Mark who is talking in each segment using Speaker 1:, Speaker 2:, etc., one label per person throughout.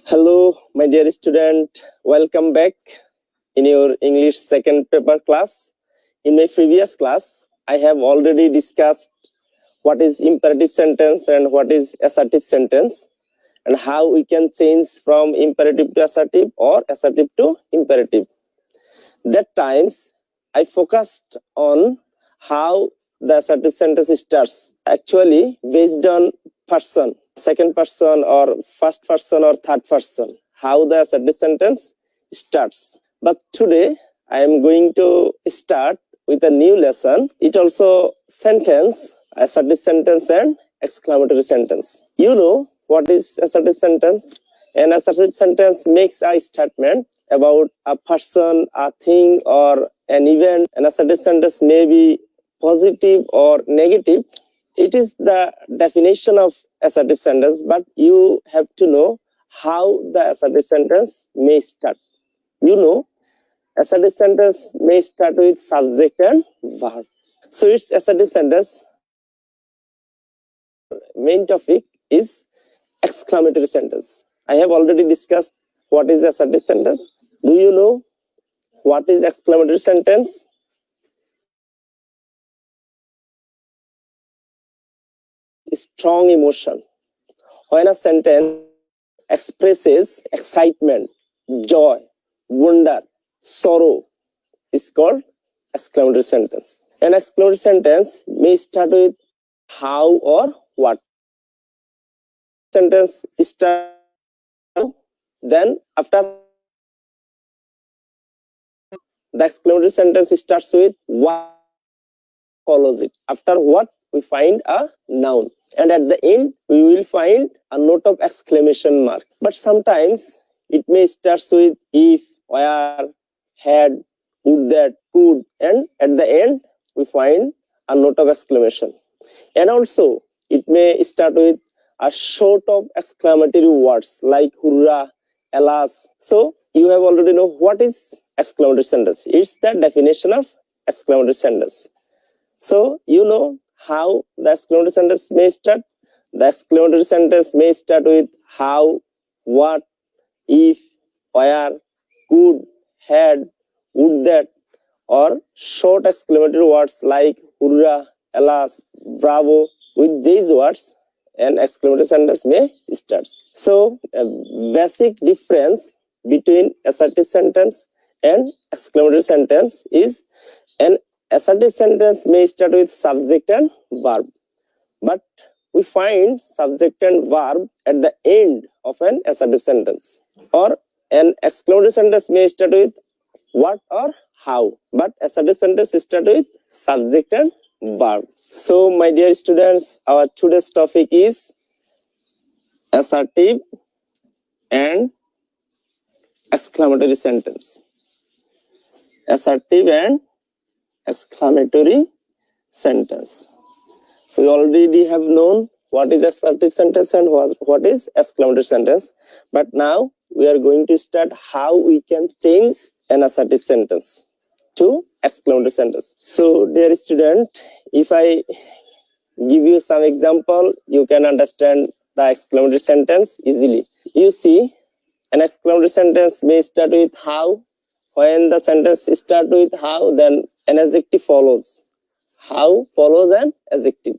Speaker 1: Hello, my dear student. Welcome back in your English second paper class. In my previous class, I have already discussed what is imperative sentence and what is assertive sentence, and how we can change from imperative to assertive or assertive to imperative. That times I focused on how the assertive sentence starts, actually based on person, second person or first person or third person, how the assertive sentence starts. But today I am going to start with a new lesson. It also sentence, assertive sentence and exclamatory sentence. You know what is assertive sentence? An assertive sentence makes a statement about a person, a thing, or an event. An assertive sentence may be positive or negative. It is the definition of assertive sentence, but you have to know how the assertive sentence may start. You know, assertive sentence may start with subject and verb. So its assertive sentence main topic is exclamatory sentence. I have already discussed what is assertive sentence. Do you know what is exclamatory sentence? Strong emotion. When a sentence expresses excitement, joy, wonder, sorrow, is called exclamatory sentence. An exclamatory sentence may start with how or what. Sentence start, then after the exclamatory sentence starts with what follows it. After what, we find a noun, and at the end we will find a note of exclamation mark. But sometimes it may start with if, where, had, would that, could, and at the end we find a note of exclamation. And also it may start with a short of exclamatory words like hurrah, alas. So you have already know what is exclamatory sentence. It's the definition of exclamatory sentence. So you know how the exclamatory sentence may start. The exclamatory sentence may start with how, what, if, where, could, had, would that, or short exclamatory words like hurrah, alas, bravo. With these words, an exclamatory sentence may start. So a basic difference between assertive sentence and exclamatory sentence is an assertive sentence may start with subject and verb, but we find subject and verb at the end of an assertive sentence. Or an exclamatory sentence may start with what or how, but assertive sentence start with subject and verb. So my dear students, our today's topic is assertive and exclamatory sentence. Assertive and exclamatory sentence. We already have known what is assertive sentence and what is exclamatory sentence, but now we are going to start how we can change an assertive sentence to exclamatory sentence. So dear student, if I give you some example, you can understand the exclamatory sentence easily. You see, an exclamatory sentence may start with how. When the sentence starts with how, then an adjective follows. How follows an adjective.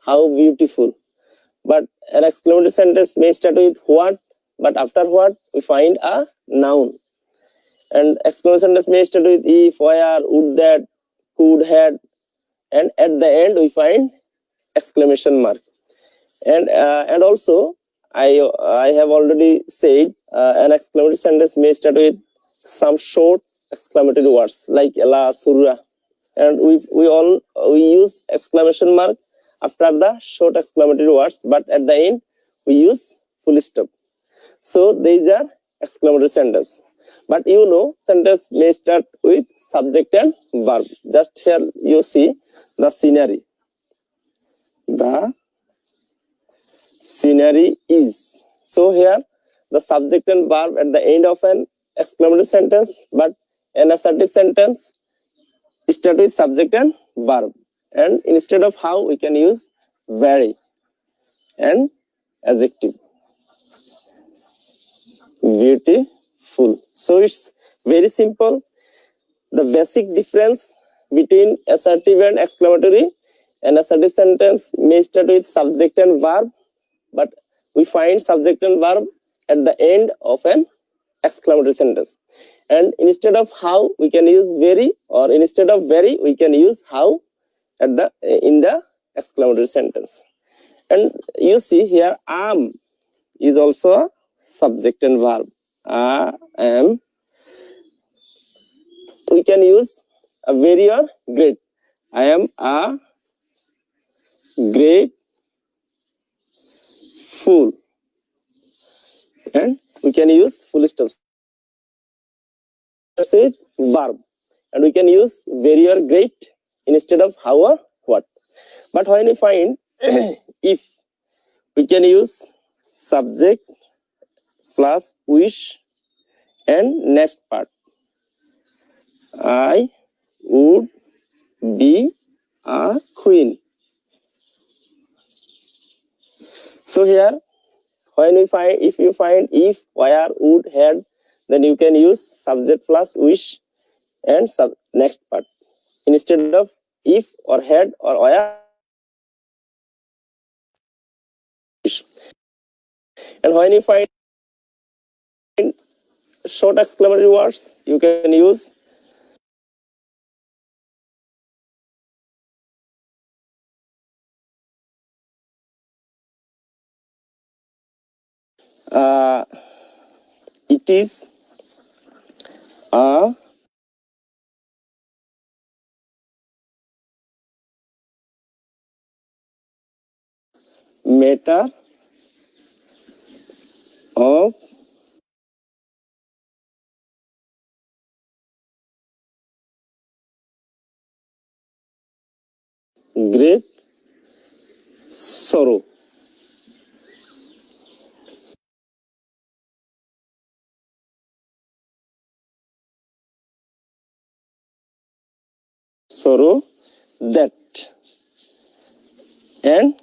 Speaker 1: How beautiful. But an exclamatory sentence may start with what, but after what, we find a noun. And exclamatory sentence may start with if, where, would that, could, had, and at the end we find exclamation mark. And also I have already said an exclamatory sentence may start with some short exclamatory words like alas, hurrah, and we use exclamation mark after the short exclamatory words, but at the end we use full stop. So these are exclamatory sentence. But you know, sentence may start with subject and verb. Just here you see the scenery. The scenery is. So here the subject and verb at the end of an exclamatory sentence, but an assertive sentence, start with subject and verb, and instead of how we can use very and adjective. Beautiful. So it's very simple. The basic difference between assertive and exclamatory: an assertive sentence may start with subject and verb, but we find subject and verb at the end of an exclamatory sentence. And instead of how we can use very, or instead of very we can use how at the in the exclamatory sentence. And you see here am is also a subject and verb. I am. We can use a very or great. I am a great fool. And we can use full stop. With verb. And we can use very or great instead of how or what. But when we find if, we can use subject plus wish and next part. I would be a queen. So here, when we find, if you find if, where, would, had, then you can use subject plus wish and next part. Instead of if or had or where. And when you find short exclamatory words, you can use it is a matter of great sorrow. Sorrow that. And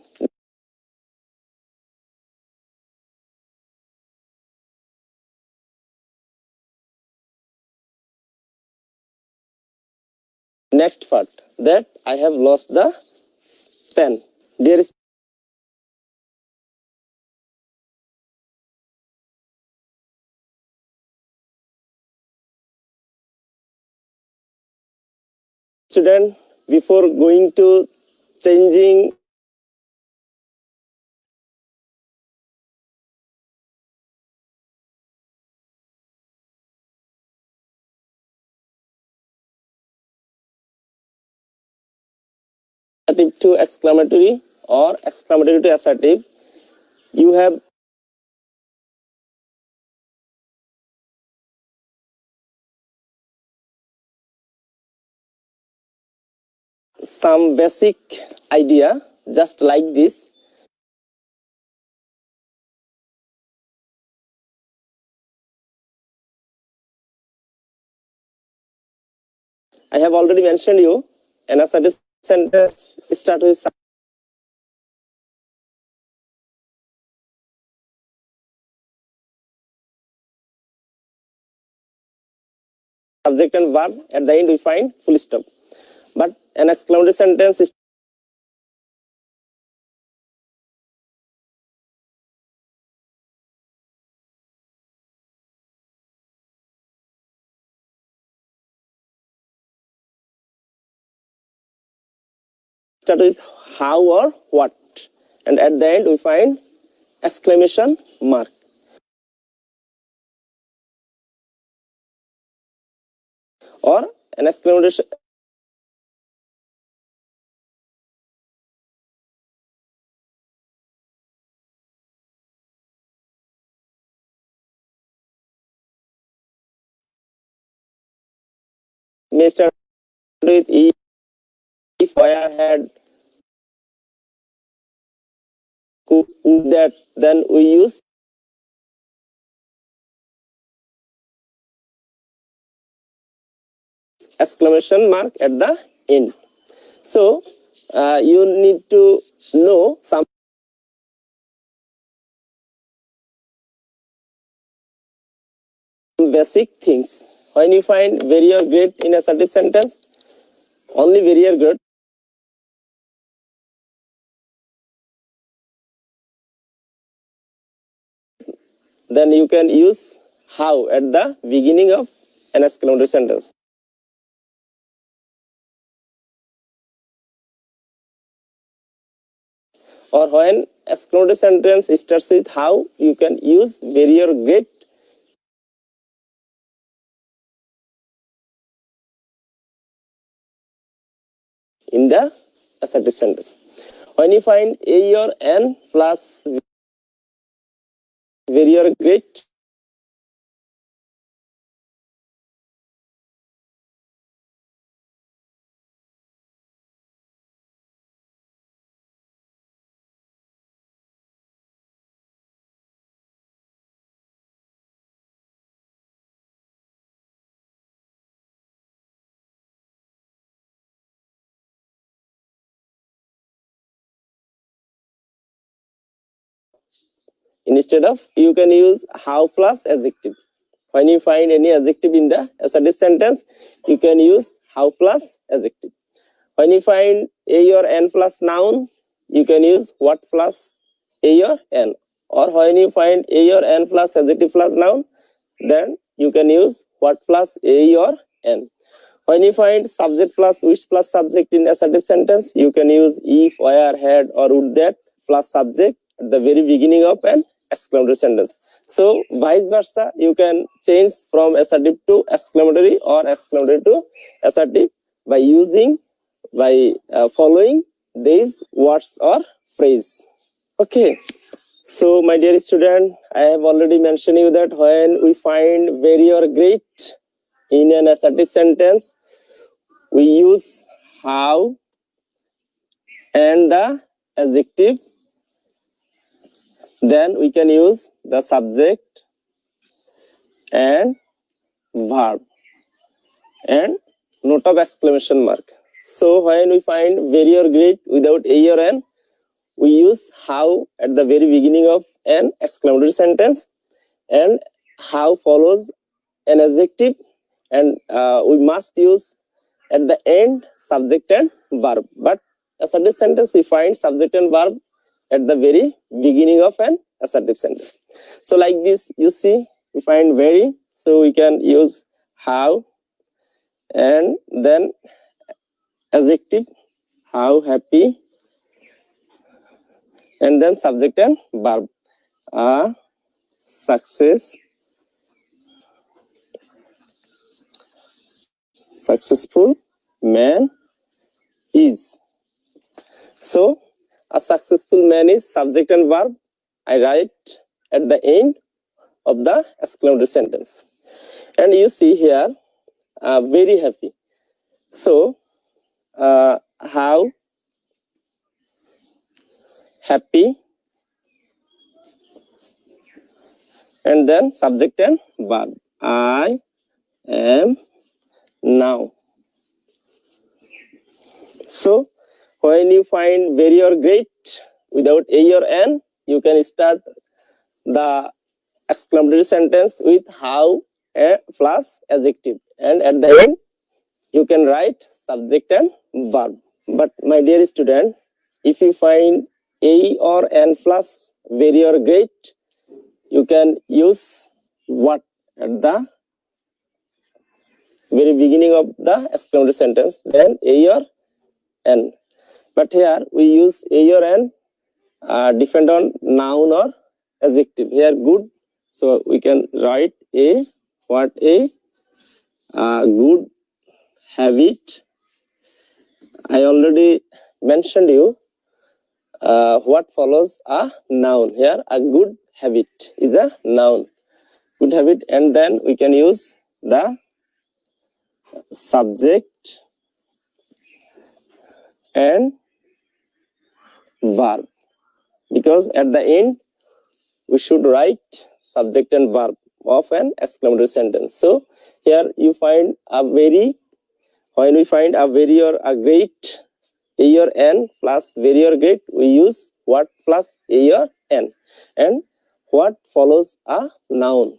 Speaker 1: next part, that I have lost the pen. Dear student, before going to changing assertive to exclamatory or exclamatory to assertive, you have some basic idea just like this. I have already mentioned you an assertive sentence start with subject and verb. At the end we find full stop. But an exclamatory sentence is start with how or what, and at the end we find exclamation mark. Or an exclamation may start with if, where, had, could, would, that. Then we use exclamation mark at the end. So you need to know some basic things. When you find very or great in assertive sentence, only very or great, then you can use how at the beginning of an exclamatory sentence. Or when exclamatory sentence starts with how, you can use very or great in the assertive sentence. When you find a or n plus very or great, instead of, you can use how plus adjective. When you find any adjective in the assertive sentence, you can use how plus adjective. When you find a or n plus noun, you can use what plus a or n. Or when you find a or n plus adjective plus noun, then you can use what plus a or n. When you find subject plus which plus subject in assertive sentence, you can use if, where, had, or would that plus subject at the very beginning of an exclamatory sentence. So vice versa, you can change from assertive to exclamatory or exclamatory to assertive by following these words or phrase. Okay. So my dear student, I have already mentioned you that when we find very or great in an assertive sentence, we use how and the adjective. Then we can use the subject and verb and note of exclamation mark. So when we find very or great without a or n, we use how at the very beginning of an exclamatory sentence, and how follows an adjective, and we must use at the end subject and verb. But assertive sentence, we find subject and verb at the very beginning of an assertive sentence. So like this, you see, we find very, so we can use how, and then adjective, how happy, and then subject and verb, a successful man is. So a successful man is subject and verb. I write at the end of the exclamatory sentence. And you see here, very happy. So how happy, and then subject and verb, I am now. So when you find very or great without a or n, you can start the exclamatory sentence with how plus adjective, and at the end you can write subject and verb. But my dear student, if you find a or n plus very or great, you can use what at the very beginning of the exclamatory sentence, then a or n. But here we use a or n depend on noun or adjective. Here good, so we can write a, what a good habit. I already mentioned you what follows a noun. Here a good habit is a noun, good habit, and then we can use the subject and verb, because at the end we should write subject and verb of an exclamatory sentence. So here you find a very When we find a very or a great, a or n plus very or great, we use what plus a or n. And what follows a noun.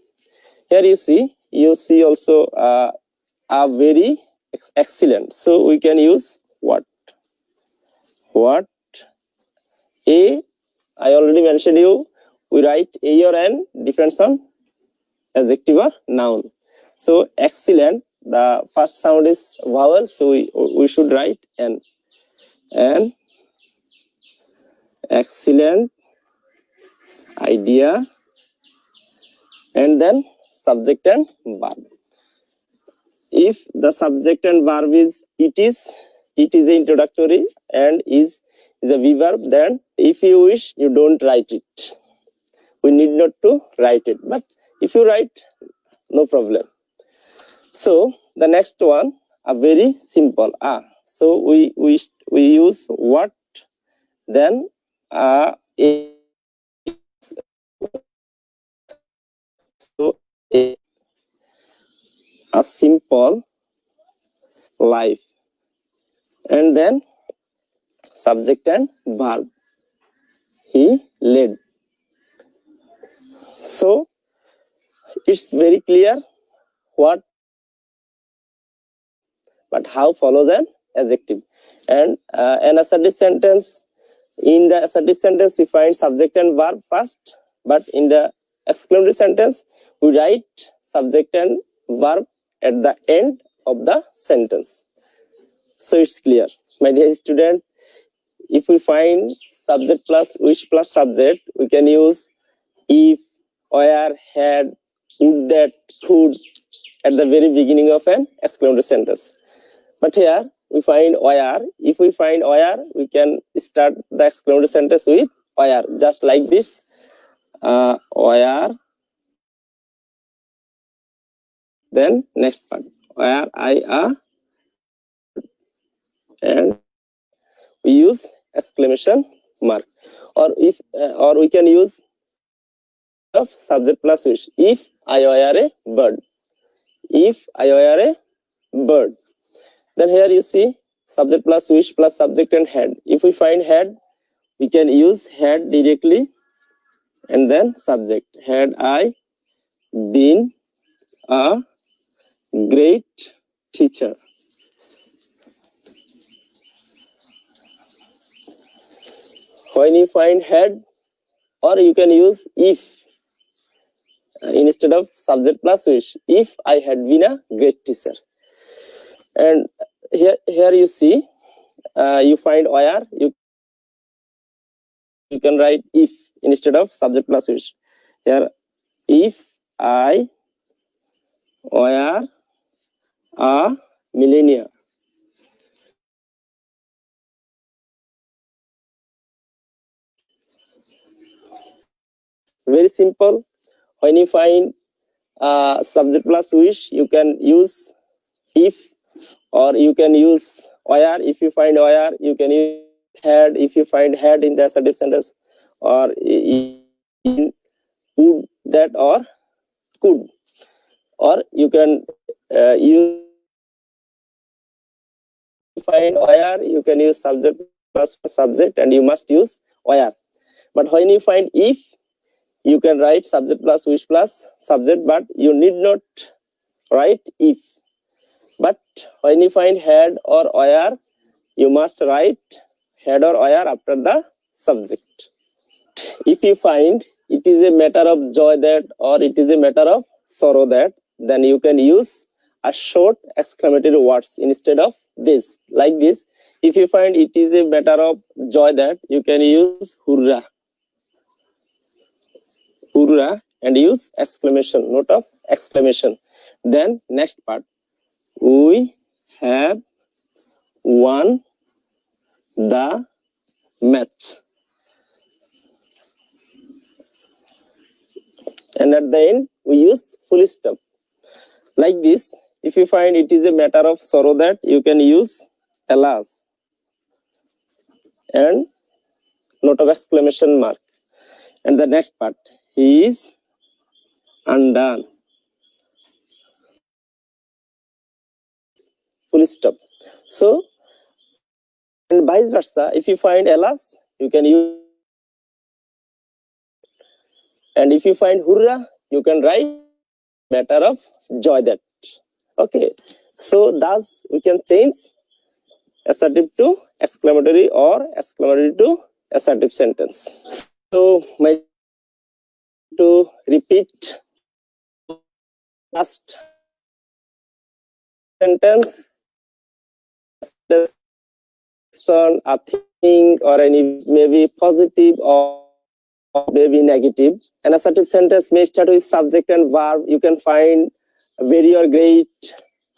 Speaker 1: Here you see also a very excellent. So we can use what a. I already mentioned you. We write a or n depends on adjective or noun. So excellent, the first sound is vowel, so we should write n. An excellent idea, and then subject and verb. If the subject and verb is it is introductory and is a verb, then if you wish, you don't write it. We need not to write it, but if you write, no problem. So the next one, a very simple so we use what, then so a simple life, and then subject and verb, he led. So it's very clear what, but how follows an adjective. And an assertive sentence, in the assertive sentence we find subject and verb first, but in the exclamatory sentence we write subject and verb at the end of the sentence. So it's clear, my dear student. If we find subject plus which plus subject, we can use if, where, had, would, that, could at the very beginning of an exclamatory sentence. But here we find where. If we find where, we can start the exclamatory sentence with where, just like this. Where, then next part, where I are, and we use exclamation mark. Or if or we can use of subject plus which. If I were a bird. If I were a bird. Then here you see subject plus which plus subject and had. If we find had, we can use had directly, and then subject. Had I been a great teacher. When you find had, or you can use if instead of subject plus which. If I had been a great teacher. And here you see, you find where, you can write if instead of subject plus which. Here, if I were a millionaire. Very simple. When you find subject plus which, you can use if, or you can use where. If you find where, you can use had. If you find had in the assertive sentence, or in would, that, or could. Or you can use, find where, you can use subject plus subject, and you must use where. But when you find if, you can write subject plus which plus subject, but you need not write if. But when you find had or where, you must write had or where after the subject. If you find it is a matter of joy that, or it is a matter of sorrow that, then you can use a short exclamatory words instead of this, like this. If you find it is a matter of joy that, you can use hurrah, and use exclamation, note of exclamation. Then next part, we have won the match. And at the end, we use full stop. Like this, if you find it is a matter of sorrow that, you can use alas, and note of exclamation mark. And the next part, he is undone. Full stop. So, and vice versa, if you find alas, you can use, and if you find hurrah, you can write matter of joy that. Okay, so thus we can change assertive to exclamatory or exclamatory to assertive sentence. So my to repeat last sentence, a thing or any maybe positive or maybe negative. An assertive sentence may start with subject and verb. You can find very or great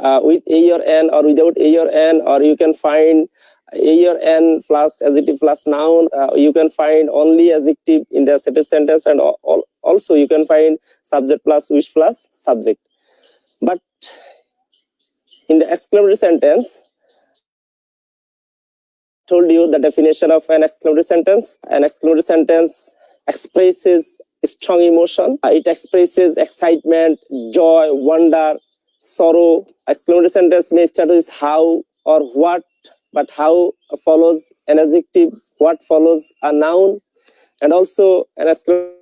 Speaker 1: with a or n or without a or n, or you can find a or n plus adjective plus noun. You can find only adjective in the assertive sentence, and also you can find subject plus wish plus subject. But in the exclamatory sentence, told you the definition of an exclamatory sentence. An exclamatory sentence expresses strong emotion. It expresses excitement, joy, wonder, sorrow. Exclamatory sentence may start with how or what, but how follows an adjective, what follows a noun, and also an exclamatory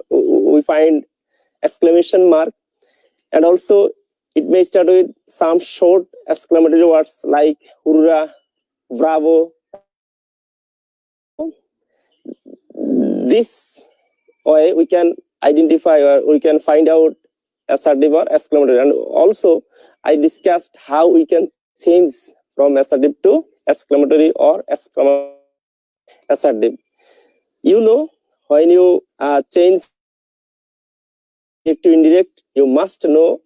Speaker 1: we find exclamation mark, and also it may start with some short exclamatory words like hurrah, bravo. This way we can identify or we can find out assertive or exclamatory. And also I discussed how we can change from assertive to exclamatory or assertive. You know, when you change to indirect, you must know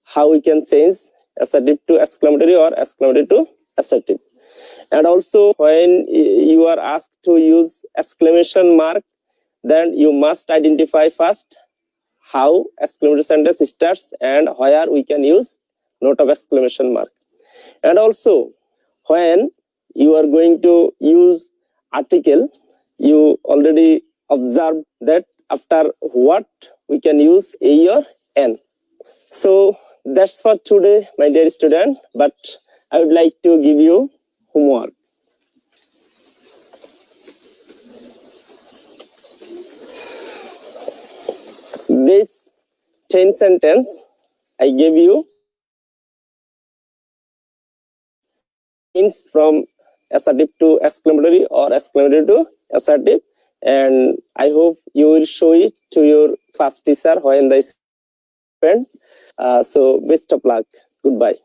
Speaker 1: how we can change assertive to exclamatory or exclamatory to assertive. And also when you are asked to use exclamation mark, then you must identify first how exclamatory sentence starts and where we can use note of exclamation mark. And also when you are going to use article, you already observed that after what we can use a or n. So that's for today, my dear student, but I would like to give you homework. This 10 sentence I gave you means from assertive to exclamatory or exclamatory to assertive, and I hope you will show it to your class teacher when they spend. So best of luck. Goodbye.